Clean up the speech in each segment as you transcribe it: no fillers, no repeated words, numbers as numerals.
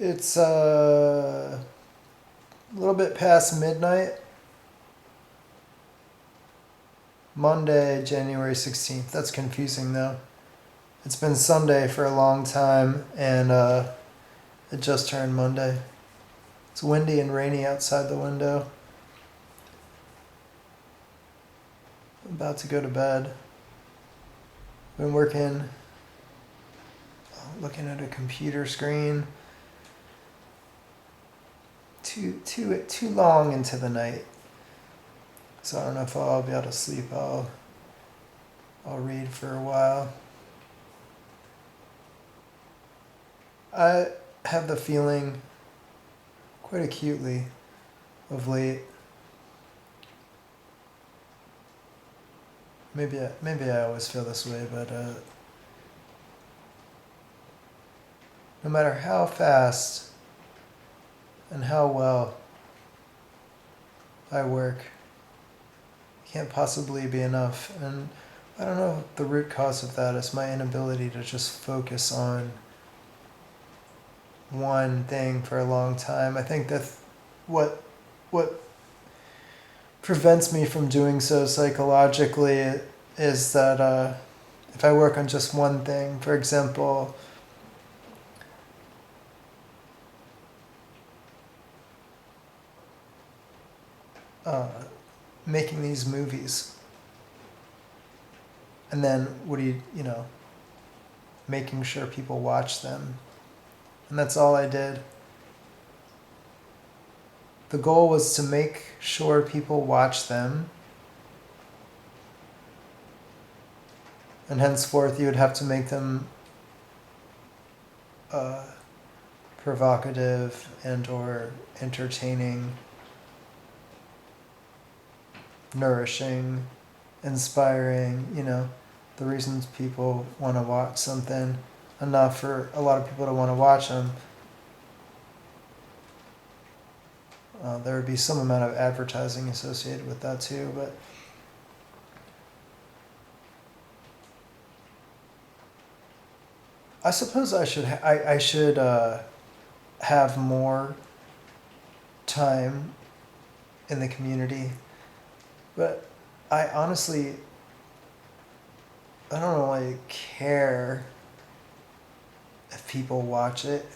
It's a little bit past midnight, Monday, January 16th. That's confusing though. It's been Sunday for a long time, and it just turned Monday. It's windy and rainy outside the window. I'm about to go to bed. Been working, looking at a computer screen. Too long into the night. So I don't know if I'll be able to sleep. I'll read for a while. I have the feeling quite acutely of late. Maybe I always feel this way, but no matter how fast and how well I work, it can't possibly be enough. And I don't know if the root cause of that is my inability to just focus on one thing for a long time. I think that what prevents me from doing so psychologically is that if I work on just one thing, for example, making these movies, and then making sure people watch them, and that's all I did. The goal was to make sure people watch them, and henceforth you would have to make them provocative and or entertaining, nourishing, inspiring, the reasons people want to watch something, enough for a lot of people to want to watch them. There would be some amount of advertising associated with that too, but I suppose I should have more time in the community, but I honestly I don't really care if people watch it.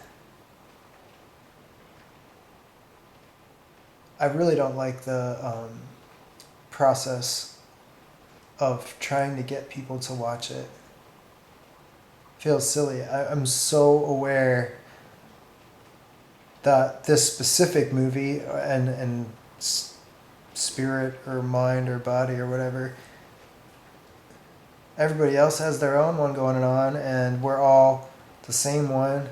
I really don't like the process of trying to get people to watch it. Feels silly. I'm so aware that this specific movie and spirit or mind or body or whatever, everybody else has their own one going on, and we're all the same one.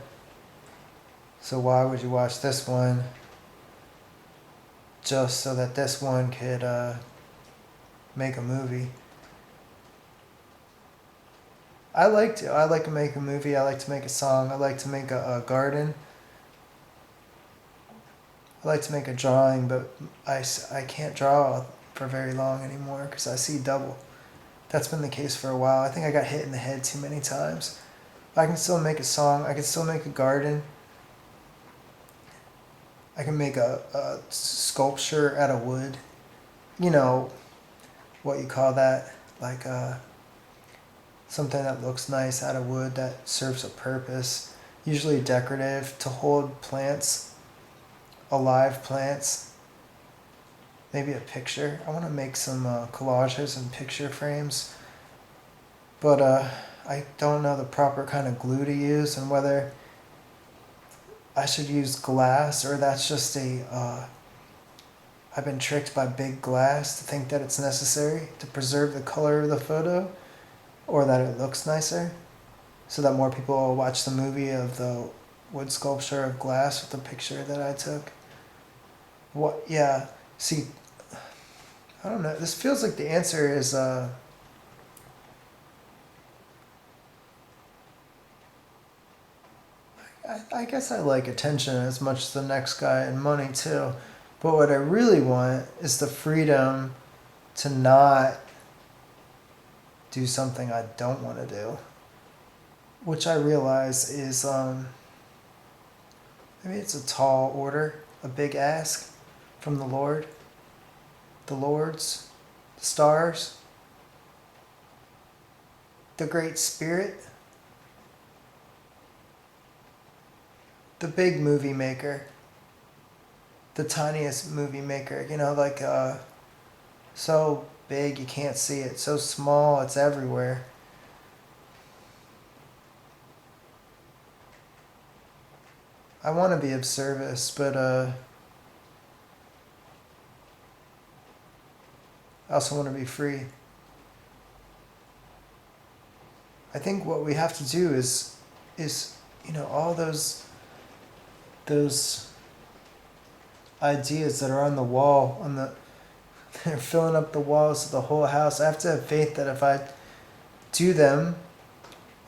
So why would you watch this one just so that this one could make a movie? I like to make a movie. I like to make a song. I like to make a garden. I like to make a drawing, but I can't draw for very long anymore because I see double. That's been the case for a while. I think I got hit in the head too many times. I can still make a song. I can still make a garden. I can make a sculpture out of wood. You know what you call that? Like something that looks nice out of wood that serves a purpose. Usually decorative, to hold plants, alive plants. Maybe a picture. I want to make some collages and picture frames. But I don't know the proper kind of glue to use, and whether I should use glass or that's just I've been tricked by big glass to think that it's necessary to preserve the color of the photo, or that it looks nicer so that more people will watch the movie of the wood sculpture of glass with the picture that I took. What? Yeah. See, I don't know. This feels like the answer is I guess I like attention as much as the next guy, and money too. But what I really want is the freedom to not do something I don't want to do, which I realize is Maybe it's a tall order, a big ask from the Lord, the Lords, the stars, the Great Spirit, the big movie maker, the tiniest movie maker, like so big you can't see it, so small it's everywhere. I want to be of service, but I also want to be free. I think what we have to do is all those ideas that are on the wall, they're filling up the walls of the whole house. I have to have faith that if I do them,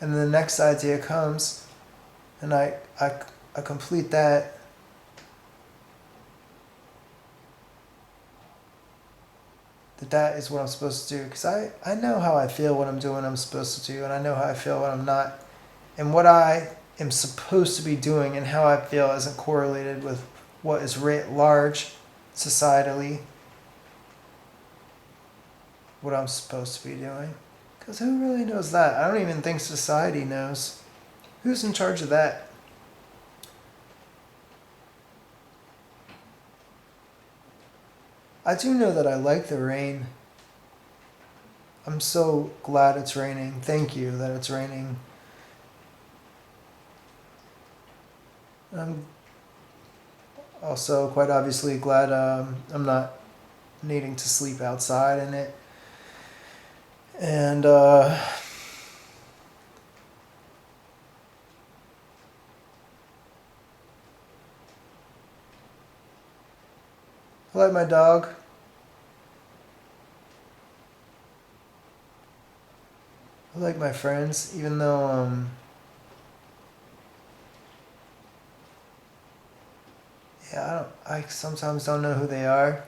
and the next idea comes, and I complete that, that is what I'm supposed to do. Because I know how I feel when I'm doing what I'm supposed to do, and I know how I feel when I'm not. And what I am supposed to be doing and how I feel isn't correlated with what is writ large societally, what I'm supposed to be doing. Because who really knows that? I don't even think society knows. Who's in charge of that? I do know that I like the rain. I'm so glad it's raining. Thank you that it's raining. I'm also quite obviously glad I'm not needing to sleep outside in it. And I like my dog. I like my friends, even though I sometimes don't know who they are.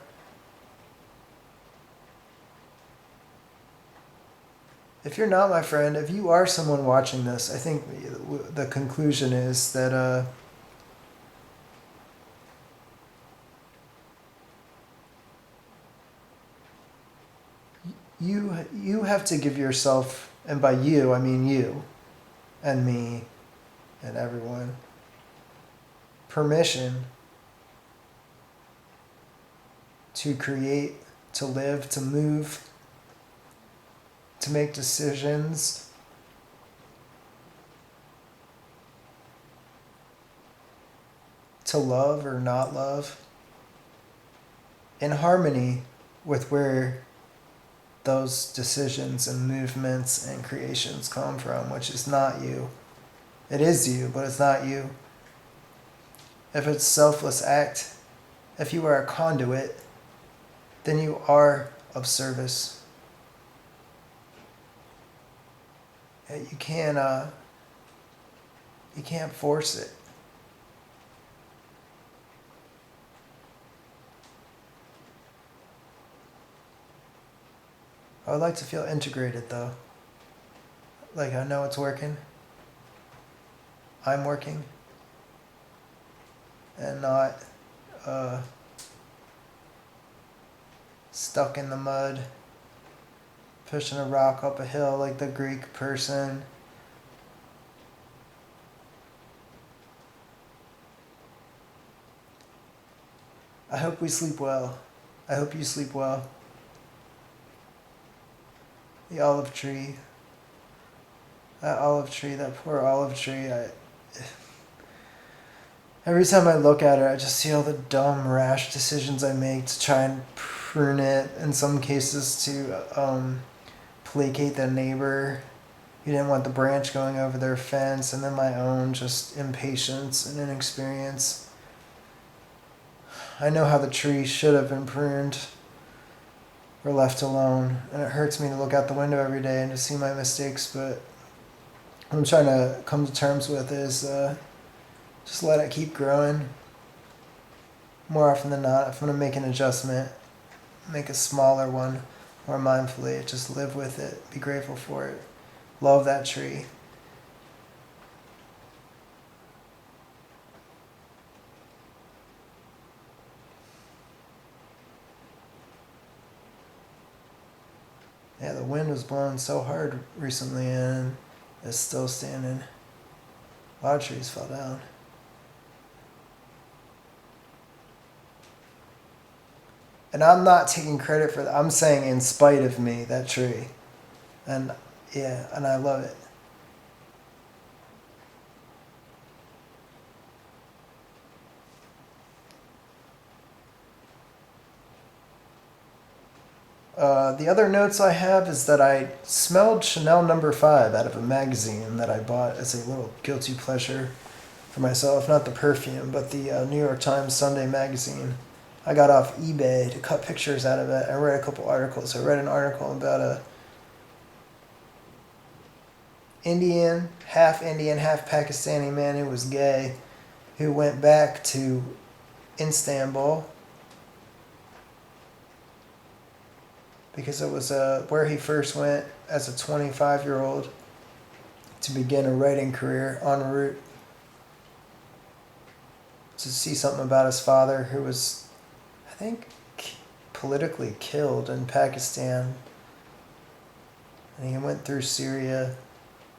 If you're not my friend, if you are someone watching this, I think the conclusion is that you have to give yourself, and by you I mean you and me and everyone, permission to create, to live, to move, to make decisions, to love or not love, in harmony with where those decisions and movements and creations come from, which is not you. It is you, but it's not you. If it's a selfless act, if you are a conduit, then you are of service. You can't force it. I would like to feel integrated though. Like I know it's working. I'm working. And not stuck in the mud, pushing a rock up a hill like the Greek person. I hope we sleep well. I hope you sleep well. The olive tree. That poor olive tree. Every time I look at it, I just see all the dumb, rash decisions I make to try and prune it. In some cases, to placate the neighbor. You didn't want the branch going over their fence, and then my own just impatience and inexperience. I know how the tree should have been pruned or left alone, and it hurts me to look out the window every day and to see my mistakes, but what I'm trying to come to terms with is just let it keep growing. More often than not, if I'm going to make an adjustment, make a smaller one more mindfully, just live with it, be grateful for it, love that tree. Yeah, the wind was blowing so hard recently and it's still standing. A lot of trees fell down. And I'm not taking credit for that. I'm saying in spite of me, that tree. And yeah, and I love it. The other notes I have is that I smelled Chanel number 5 out of a magazine that I bought as a little guilty pleasure for myself. Not the perfume, but the New York Times Sunday magazine. I got off eBay to cut pictures out of it. I read a couple articles. I read an article about a Indian, half Pakistani man who was gay, who went back to Istanbul because it was where he first went as a 25-year-old to begin a writing career en route to see something about his father, who was, I think, politically killed in Pakistan. And he went through Syria.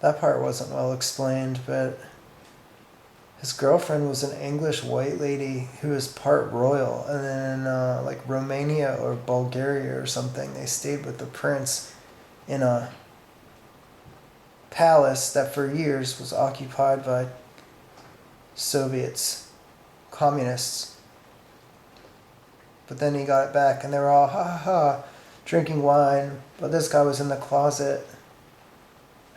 That part wasn't well explained, but his girlfriend was an English white lady who was part royal. And then in like Romania or Bulgaria or something, they stayed with the prince in a palace that for years was occupied by Soviets, communists. But then he got it back and they were all ha ha ha drinking wine, but this guy was in the closet.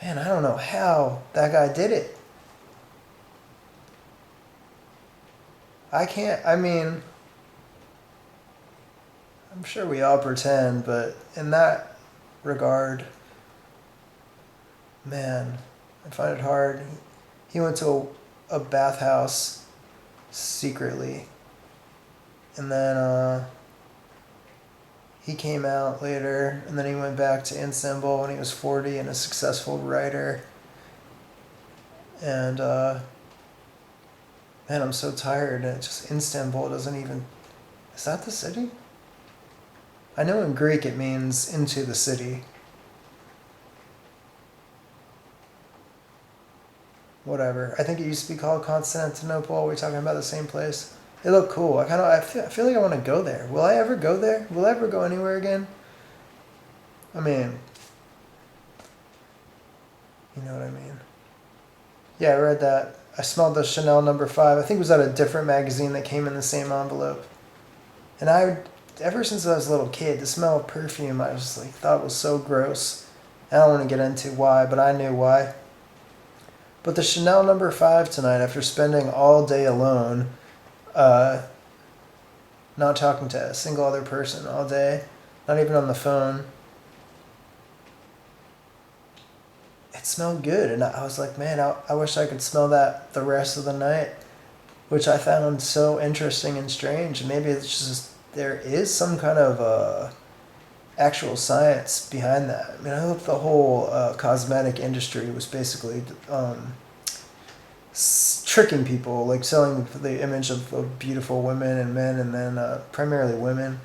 Man, I don't know how that guy did it. I mean, I'm sure we all pretend, but in that regard, man, I find it hard. He went to a bathhouse secretly, and then he came out later, and then he went back to Istanbul when he was 40 and a successful writer. And man, I'm so tired. And just Istanbul doesn't even. Is that the city? I know in Greek it means into the city. Whatever. I think it used to be called Constantinople. Are we talking about the same place? It looked cool. I feel like I want to go there. Will I ever go there? Will I ever go anywhere again? I mean, you know what I mean. Yeah, I read that. I smelled the Chanel number 5. I think it was at a different magazine that came in the same envelope. And ever since I was a little kid, the smell of perfume, I just like thought was so gross. I don't want to get into why, but I knew why. But the Chanel number 5 tonight, after spending all day alone, not talking to a single other person all day, not even on the phone, it smelled good. And I was like, man, I wish I could smell that the rest of the night, which I found so interesting and strange. And maybe it's just there is some kind of actual science behind that. I mean, I hope the whole cosmetic industry was basically tricking people, like selling the image of beautiful women and men, and then primarily women.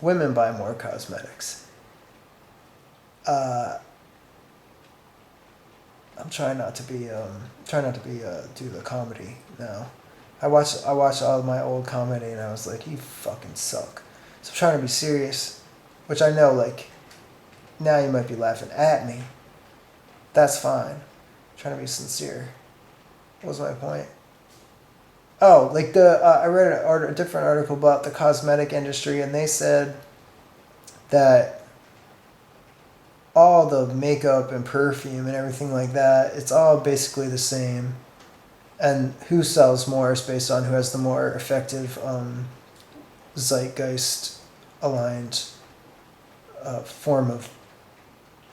Women buy more cosmetics. I'm trying not to be do the comedy now. I watched all of my old comedy and I was like, you fucking suck. So I'm trying to be serious, which I know, like, now you might be laughing at me. That's fine. I'm trying to be sincere. What was my point? Oh, like I read a different article about the cosmetic industry, and they said that all the makeup and perfume and everything like that, it's all basically the same. And who sells more is based on who has the more effective zeitgeist aligned form of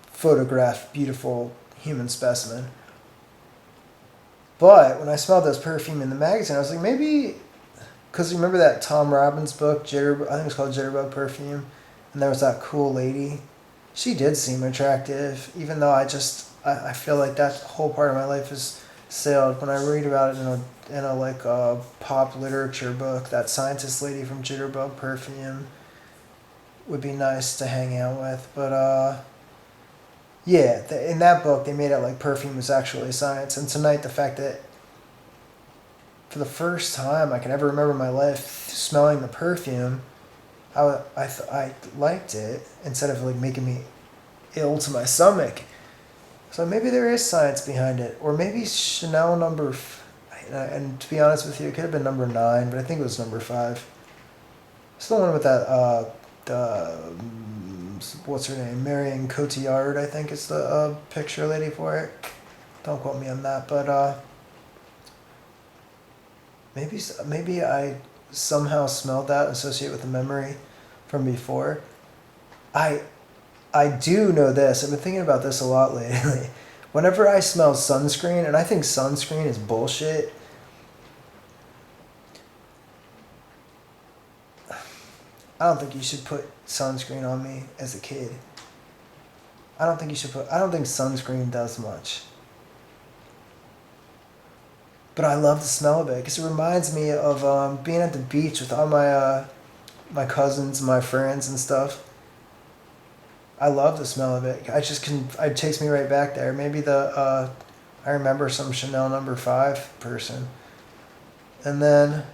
photographed beautiful human specimen. But when I smelled this perfume in the magazine, I was like, maybe, because you remember that Tom Robbins book, I think it was called Jitterbug Perfume, and there was that cool lady. She did seem attractive, even though I feel like that whole part of my life is sailed. When I read about it in a like a pop literature book, that scientist lady from Jitterbug Perfume, would be nice to hang out with. But yeah, in that book they made it like perfume was actually science. And tonight, the fact that for the first time I can ever remember in my life smelling the perfume, I liked it instead of like making me ill to my stomach. So maybe there is science behind it, or maybe Chanel and to be honest with you, it could have been number 9, but I think it was number 5. It's the one with that what's her name, Marion Cotillard, I think is the picture lady for it. Don't quote me on that, but maybe I somehow smelled that, associate with the memory from before. I do know this. I've been thinking about this a lot lately. Whenever I smell sunscreen, and I think sunscreen is bullshit. I don't think you should put sunscreen on me as a kid. I don't think sunscreen does much. But I love the smell of it because it reminds me of being at the beach with all my cousins, my friends, and stuff. I love the smell of it. It takes me right back there. Maybe I remember some Chanel number 5 person. And then,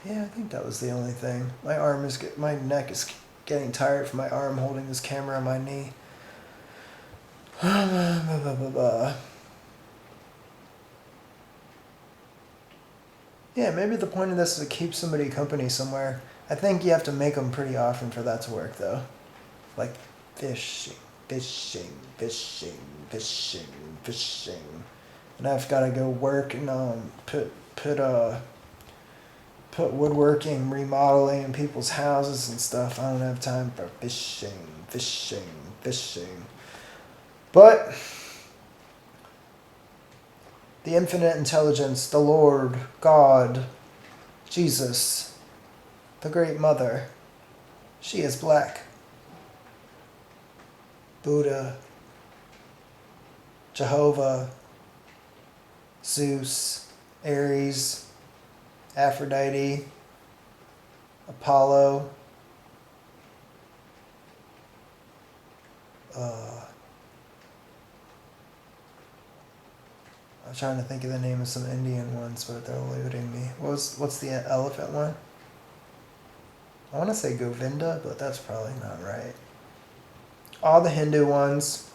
yeah, I think that was the only thing. My neck is getting tired from my arm holding this camera on my knee. Yeah, maybe the point of this is to keep somebody company somewhere. I think you have to make them pretty often for that to work, though. Like fishing. And I've got to go work and put woodworking, remodeling in people's houses and stuff. I don't have time for fishing. But the infinite intelligence, the Lord, God, Jesus, the Great Mother, she is black. Buddha, Jehovah, Zeus, Ares, Aphrodite, Apollo, I'm trying to think of the name of some Indian ones, but they're eluding me. What's the elephant one? I want to say Govinda, but that's probably not right. All the Hindu ones,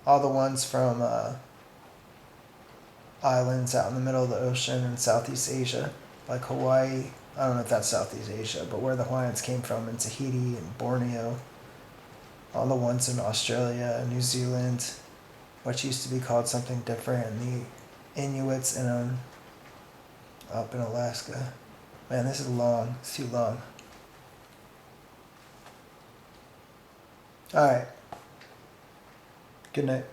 all the ones from islands out in the middle of the ocean in Southeast Asia, like Hawaii. I don't know if that's Southeast Asia, but where the Hawaiians came from in Tahiti and Borneo. All the ones in Australia and New Zealand, which used to be called something different, and the Inuits up in Alaska. Man, this is long. It's too long. All right. Good night.